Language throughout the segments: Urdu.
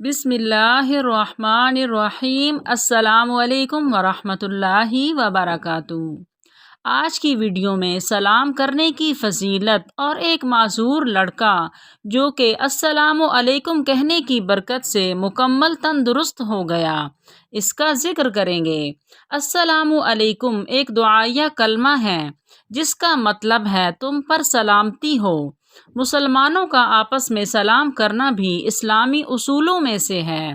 بسم اللہ الرحمن الرحیم۔ السلام علیکم ورحمۃ اللہ وبرکاتہ۔ آج کی ویڈیو میں سلام کرنے کی فضیلت اور ایک معذور لڑکا جو کہ السلام علیکم کہنے کی برکت سے مکمل تندرست ہو گیا، اس کا ذکر کریں گے۔ السلام علیکم ایک دعائیہ کلمہ ہے جس کا مطلب ہے تم پر سلامتی ہو۔ مسلمانوں کا آپس میں سلام کرنا بھی اسلامی اصولوں میں سے ہے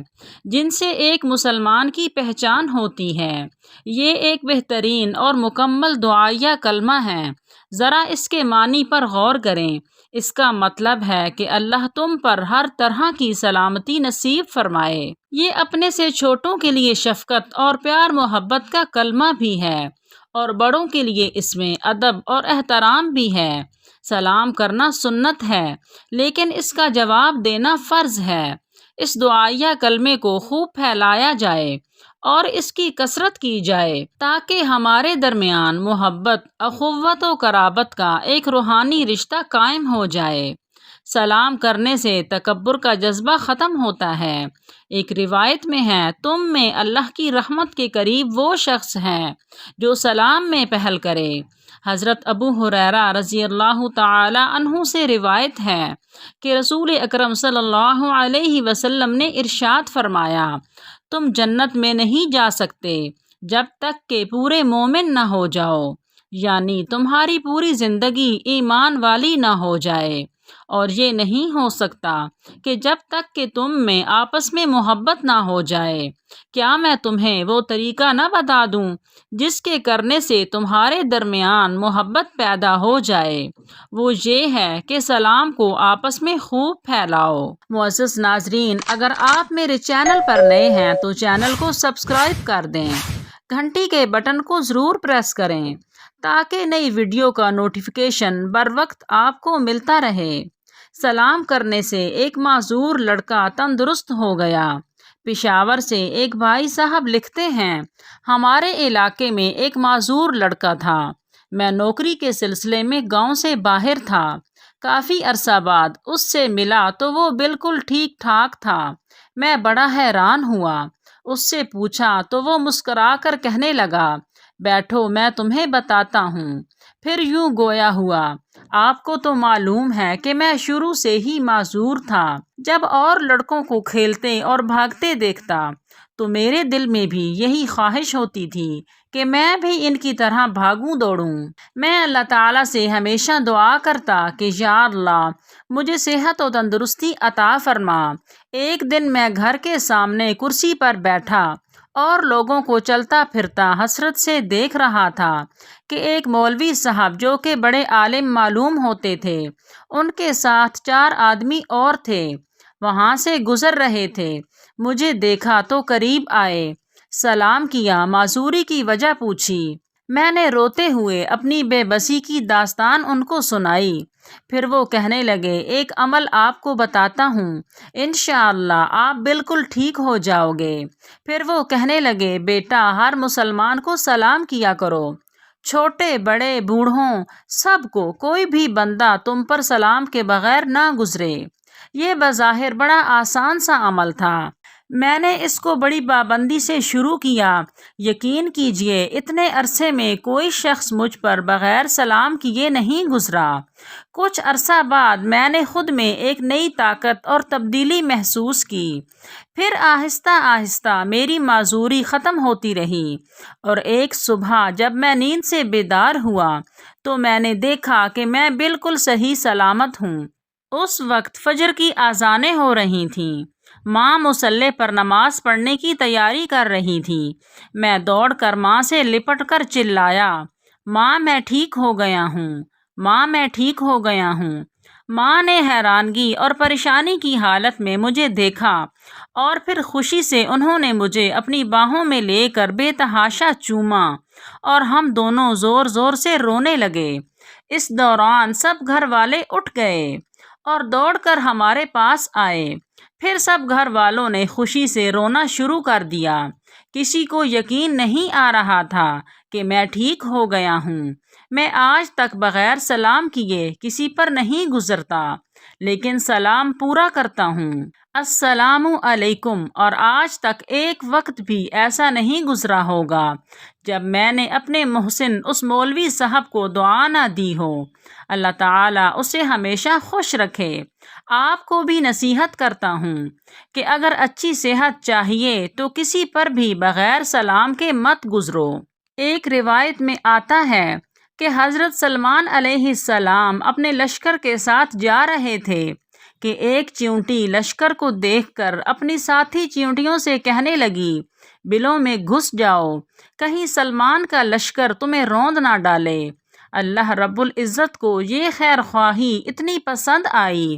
جن سے ایک مسلمان کی پہچان ہوتی ہے۔ یہ ایک بہترین اور مکمل دعائیہ کلمہ ہے۔ ذرا اس کے معنی پر غور کریں۔ اس کا مطلب ہے کہ اللہ تم پر ہر طرح کی سلامتی نصیب فرمائے۔ یہ اپنے سے چھوٹوں کے لیے شفقت اور پیار محبت کا کلمہ بھی ہے اور بڑوں کے لیے اس میں ادب اور احترام بھی ہے۔ سلام کرنا سنت ہے لیکن اس کا جواب دینا فرض ہے۔ اس دعائیہ کلمے کو خوب پھیلایا جائے اور اس کی کثرت کی جائے تاکہ ہمارے درمیان محبت، اخوت و قرابت کا ایک روحانی رشتہ قائم ہو جائے۔ سلام کرنے سے تکبر کا جذبہ ختم ہوتا ہے۔ ایک روایت میں ہے، تم میں اللہ کی رحمت کے قریب وہ شخص ہے جو سلام میں پہل کرے۔ حضرت ابو ہریرہ رضی اللہ تعالی عنہ سے روایت ہے کہ رسول اکرم صلی اللہ علیہ وسلم نے ارشاد فرمایا، تم جنت میں نہیں جا سکتے جب تک کہ پورے مومن نہ ہو جاؤ، یعنی تمہاری پوری زندگی ایمان والی نہ ہو جائے، اور یہ نہیں ہو سکتا کہ جب تک کہ تم میں آپس میں محبت نہ ہو جائے۔ کیا میں تمہیں وہ طریقہ نہ بتا دوں جس کے کرنے سے تمہارے درمیان محبت پیدا ہو جائے؟ وہ یہ ہے کہ سلام کو آپس میں خوب پھیلاؤ۔ معزز ناظرین، اگر آپ میرے چینل پر نئے ہیں تو چینل کو سبسکرائب کر دیں، گھنٹی کے بٹن کو ضرور پریس کریں تاکہ نئی ویڈیو کا نوٹیفیکیشن بر وقت آپ کو ملتا رہے۔ سلام کرنے سے ایک معذور لڑکا تندرست ہو گیا۔ پشاور سے ایک بھائی صاحب لکھتے ہیں، ہمارے علاقے میں ایک معذور لڑکا تھا۔ میں نوکری کے سلسلے میں گاؤں سے باہر تھا۔ کافی عرصہ بعد اس سے ملا تو وہ بالکل ٹھیک ٹھاک تھا۔ میں بڑا حیران ہوا۔ اس سے پوچھا تو وہ مسکرا کر کہنے لگا، بیٹھو میں تمہیں بتاتا ہوں۔ پھر یوں گویا ہوا، آپ کو تو معلوم ہے کہ میں شروع سے ہی معذور تھا۔ جب اور لڑکوں کو کھیلتے اور بھاگتے دیکھتا تو میرے دل میں بھی یہی خواہش ہوتی تھی کہ میں بھی ان کی طرح بھاگوں دوڑوں۔ میں اللہ تعالیٰ سے ہمیشہ دعا کرتا کہ یا اللہ مجھے صحت و تندرستی عطا فرما۔ ایک دن میں گھر کے سامنے کرسی پر بیٹھا اور لوگوں کو چلتا پھرتا حسرت سے دیکھ رہا تھا کہ ایک مولوی صاحب جو کہ بڑے عالم معلوم ہوتے تھے، ان کے ساتھ 4 آدمی اور تھے، وہاں سے گزر رہے تھے۔ مجھے دیکھا تو قریب آئے، سلام کیا، معذوری کی وجہ پوچھی۔ میں نے روتے ہوئے اپنی بے بسی کی داستان ان کو سنائی۔ پھر وہ کہنے لگے، ایک عمل آپ کو بتاتا ہوں، انشاءاللہ آپ بالکل ٹھیک ہو جاؤ گے۔ پھر وہ کہنے لگے، بیٹا ہر مسلمان کو سلام کیا کرو، چھوٹے بڑے بوڑھوں سب کو، کوئی بھی بندہ تم پر سلام کے بغیر نہ گزرے۔ یہ بظاہر بڑا آسان سا عمل تھا۔ میں نے اس کو بڑی پابندی سے شروع کیا۔ یقین کیجئے اتنے عرصے میں کوئی شخص مجھ پر بغیر سلام کیے نہیں گزرا۔ کچھ عرصہ بعد میں نے خود میں ایک نئی طاقت اور تبدیلی محسوس کی۔ پھر آہستہ آہستہ میری معذوری ختم ہوتی رہی، اور ایک صبح جب میں نیند سے بیدار ہوا تو میں نے دیکھا کہ میں بالکل صحیح سلامت ہوں۔ اس وقت فجر کی اذانیں ہو رہی تھیں۔ ماں مصلی پر نماز پڑھنے کی تیاری کر رہی تھی۔ میں دوڑ کر ماں سے لپٹ کر چلایا، ماں میں ٹھیک ہو گیا ہوں، ماں میں ٹھیک ہو گیا ہوں۔ ماں نے حیرانگی اور پریشانی کی حالت میں مجھے دیکھا اور پھر خوشی سے انہوں نے مجھے اپنی باہوں میں لے کر بے تحاشا چوما اور ہم دونوں زور زور سے رونے لگے۔ اس دوران سب گھر والے اٹھ گئے اور دوڑ کر ہمارے پاس آئے۔ پھر سب گھر والوں نے خوشی سے رونا شروع کر دیا۔ کسی کو یقین نہیں آ رہا تھا کہ میں ٹھیک ہو گیا ہوں۔ میں آج تک بغیر سلام کیے کسی پر نہیں گزرتا۔ لیکن سلام پورا کرتا ہوں۔ السلام علیکم، اور آج تک ایک وقت بھی ایسا نہیں گزرا ہوگا جب میں نے اپنے محسن اس مولوی صاحب کو دعا نہ دی ہو۔ اللہ تعالیٰ اسے ہمیشہ خوش رکھے۔ آپ کو بھی نصیحت کرتا ہوں کہ اگر اچھی صحت چاہیے تو کسی پر بھی بغیر سلام کے مت گزرو۔ ایک روایت میں آتا ہے کہ حضرت سلمان علیہ السلام اپنے لشکر کے ساتھ جا رہے تھے کہ ایک چیونٹی لشکر کو دیکھ کر اپنی ساتھی چیونٹیوں سے کہنے لگی، بلوں میں گھس جاؤ، کہیں سلمان کا لشکر تمہیں روند نہ ڈالے۔ اللہ رب العزت کو یہ خیر خواہی اتنی پسند آئی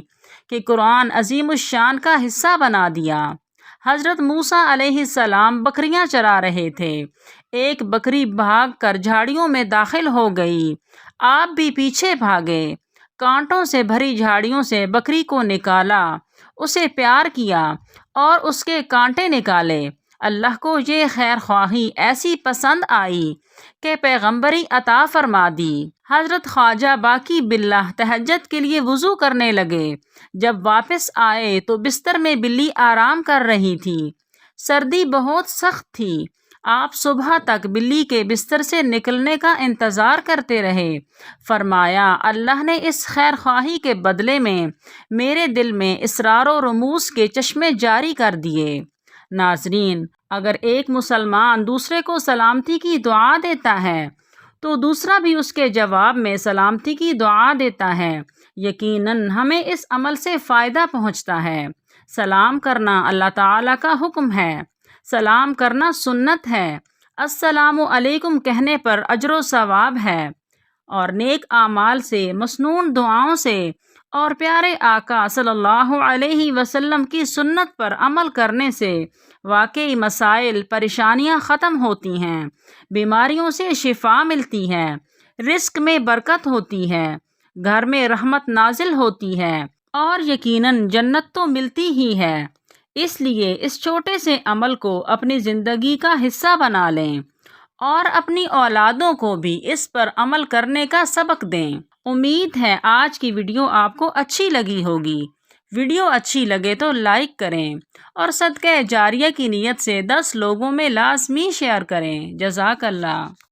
کہ قرآن عظیم الشان کا حصہ بنا دیا۔ حضرت موسیٰ علیہ السلام بکریاں چرا رہے تھے۔ ایک بکری بھاگ کر جھاڑیوں میں داخل ہو گئی۔ آپ بھی پیچھے بھاگے، کانٹوں سے بھری جھاڑیوں سے بکری کو نکالا، اسے پیار کیا اور اس کے کانٹے نکالے۔ اللہ کو یہ خیر خواہی ایسی پسند آئی کہ پیغمبری عطا فرما دی۔ حضرت خواجہ باقی باللہ تہجد کے لیے وضو کرنے لگے۔ جب واپس آئے تو بستر میں بلی آرام کر رہی تھی۔ سردی بہت سخت تھی۔ آپ صبح تک بلی کے بستر سے نکلنے کا انتظار کرتے رہے۔ فرمایا، اللہ نے اس خیر خواہی کے بدلے میں میرے دل میں اسرار و رموز کے چشمے جاری کر دیے۔ ناظرین، اگر ایک مسلمان دوسرے کو سلامتی کی دعا دیتا ہے تو دوسرا بھی اس کے جواب میں سلامتی کی دعا دیتا ہے۔ یقیناً ہمیں اس عمل سے فائدہ پہنچتا ہے۔ سلام کرنا اللہ تعالیٰ کا حکم ہے۔ سلام کرنا سنت ہے۔ السلام علیکم کہنے پر اجر و ثواب ہے، اور نیک اعمال سے، مسنون دعاؤں سے اور پیارے آقا صلی اللہ علیہ وسلم کی سنت پر عمل کرنے سے واقعی مسائل، پریشانیاں ختم ہوتی ہیں، بیماریوں سے شفا ملتی ہے، رزق میں برکت ہوتی ہے، گھر میں رحمت نازل ہوتی ہے، اور یقیناً جنت تو ملتی ہی ہے۔ اس لیے اس چھوٹے سے عمل کو اپنی زندگی کا حصہ بنا لیں اور اپنی اولادوں کو بھی اس پر عمل کرنے کا سبق دیں۔ امید ہے آج کی ویڈیو آپ کو اچھی لگی ہوگی۔ ویڈیو اچھی لگے تو لائک کریں اور صدقہ جاریہ کی نیت سے 10 لوگوں میں لازمی شیئر کریں۔ جزاک اللہ۔